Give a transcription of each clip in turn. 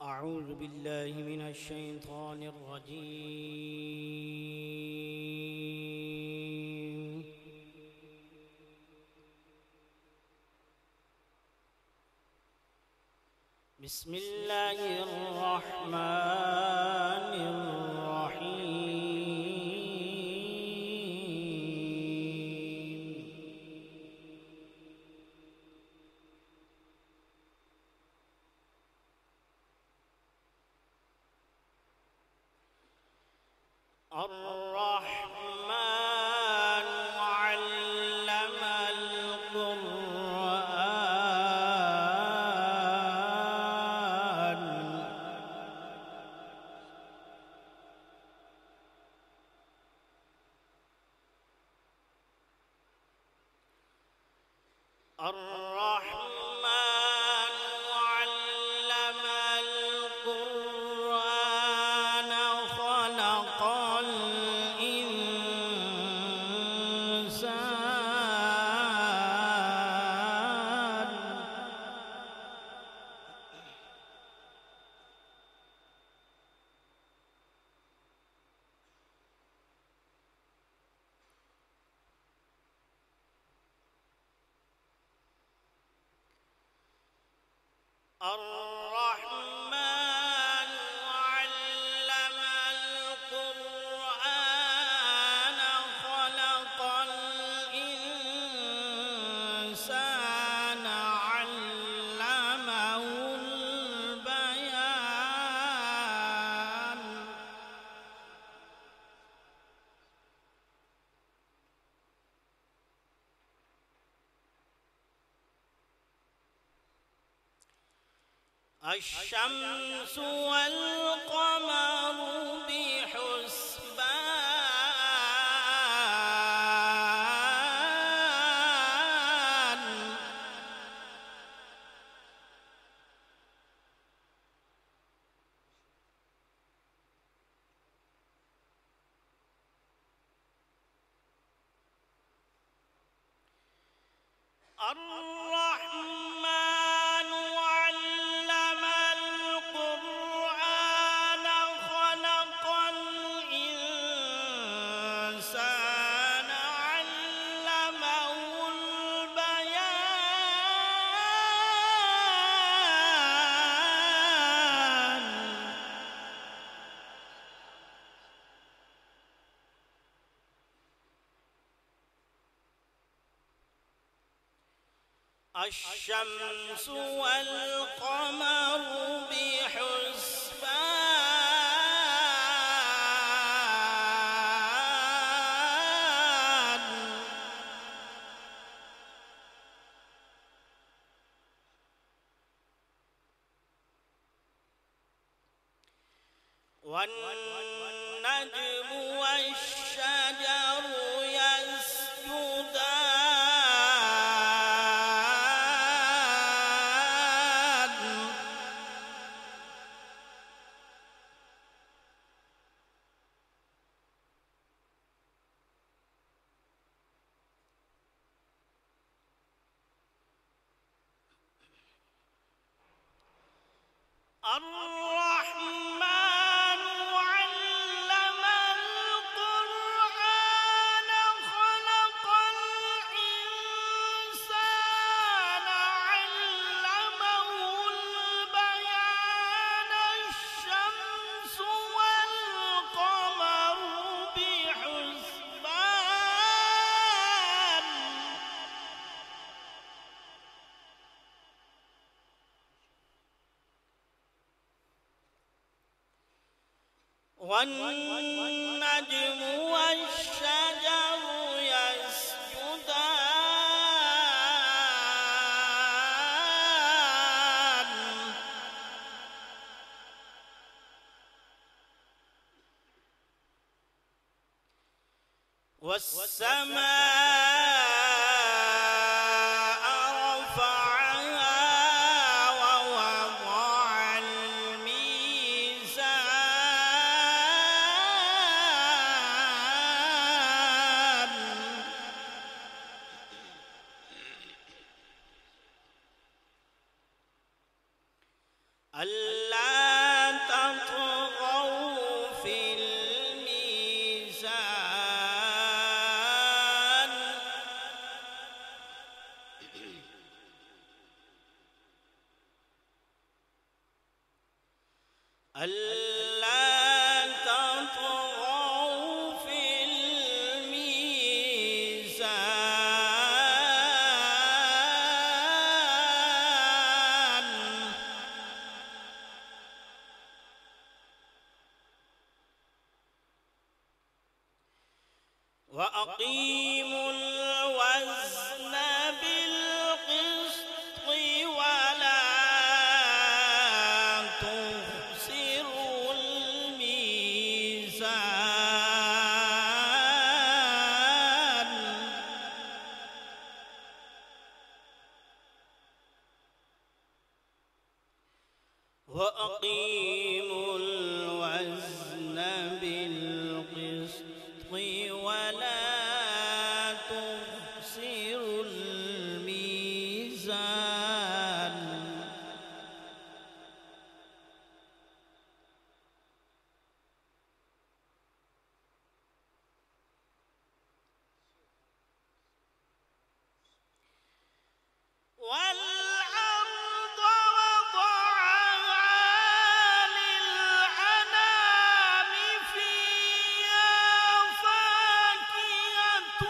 أعوذ بالله من الشيطان الرجيم. بسم الله الرحمن الرحيم. الرحمن علم القرآن. الرحمن علم القرآن خلق الإنسان. الرحمن علم القرآن خلق الإنسان علمه البيان. الشمس والقمر بحسبان. الرحمن علم القرآن خلق الإنسان علمه البيان. الشمس والقمر بحسبان. والنجم والشجر يسجدان. الرحمن علم القرآن خلق الإنسان علمه البيان. الشمس والقمر بحسبان. والنجم والشجر يسجدان. والسماء رفعها ووضع الميزان. ألا ألا تطغوا في الميزان وأقيموا الوزن بالقسط ولا تخسروا الميزان وأقيموا الوزن بالقسط ولا تخسروا الميزان والأرض وضعها للأنام فيها فاكهة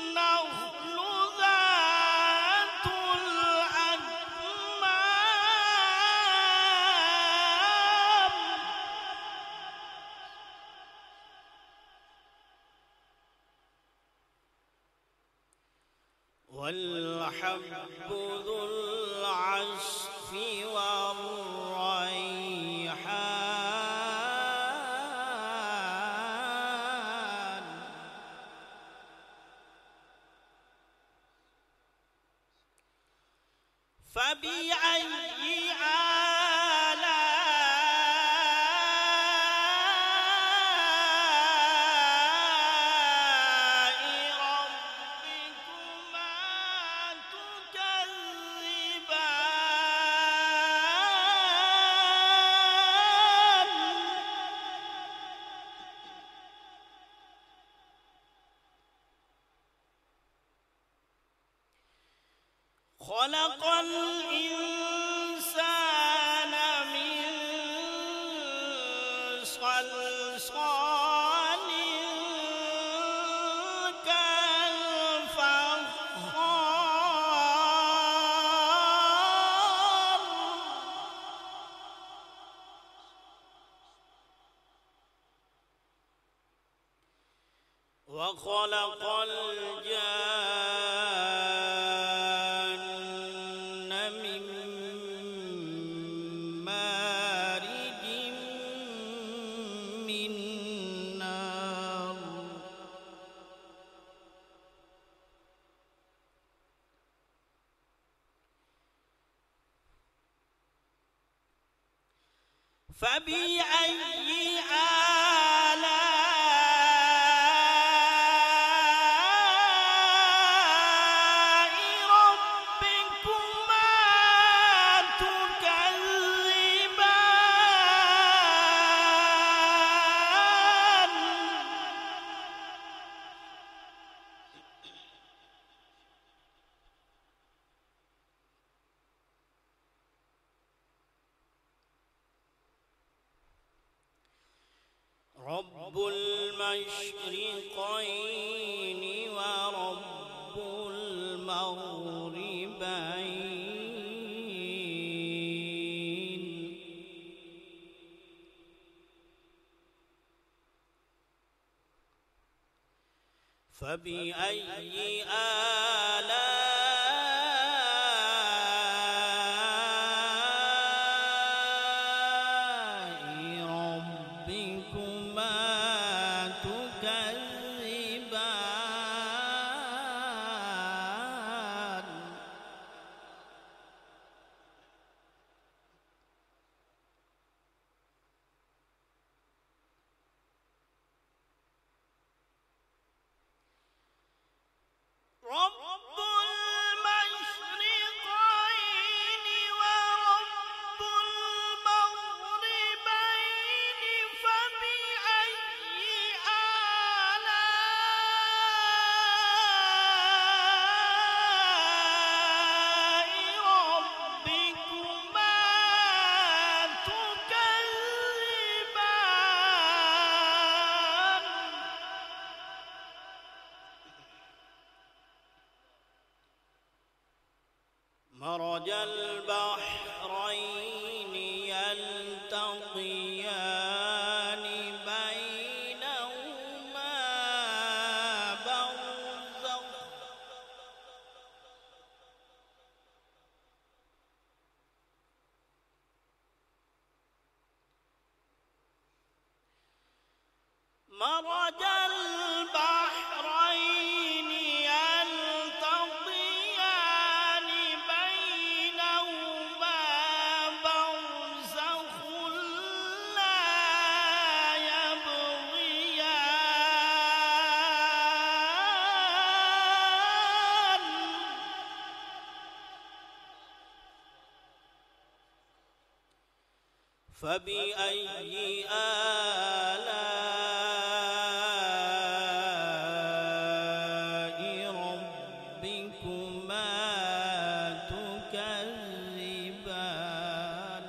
والنخل ذات الأكمام والحب ذو العصف والريحان فبأي آلاء ربكما تكذبان خلق الإنسان من صلصال كالفخار وخلق الجان من مارج من نار فبأي آلاء ربكما تكذبان رب المشرقين ورب المغربين فبأي آلاء ربكما تكذبان رب مرج البحرين يلتقيان بينهما برزخ مرج البحرين يلتقيان بينهما برزخ لا يبغيان فبأي آلاء ربكما تكذبان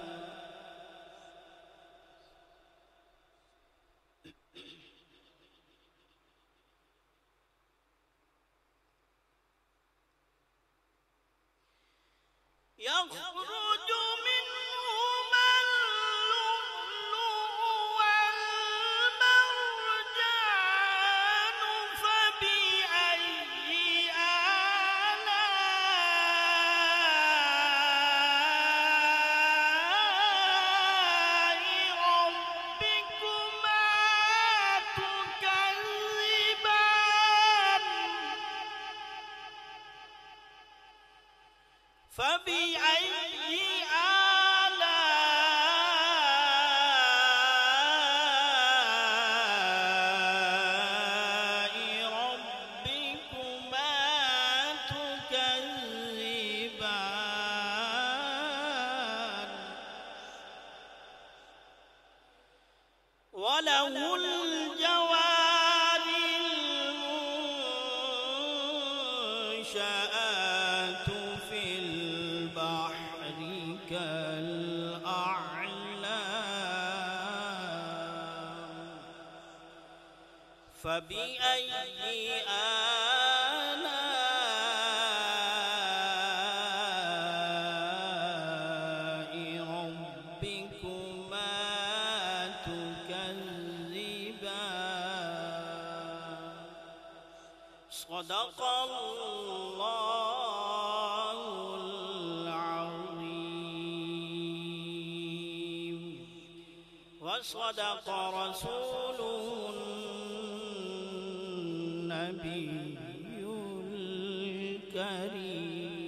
يخرج منهما اللؤلؤ والمرجان فبأي آلاء ربكما تكذبان فبأي آلاء ربكما تكذبان وله الجوار المنشآت في البحر كالأعلام فبأي آلاء ربكما تكذبان صدق الله العظيم وصدق رسوله النبي الكريم.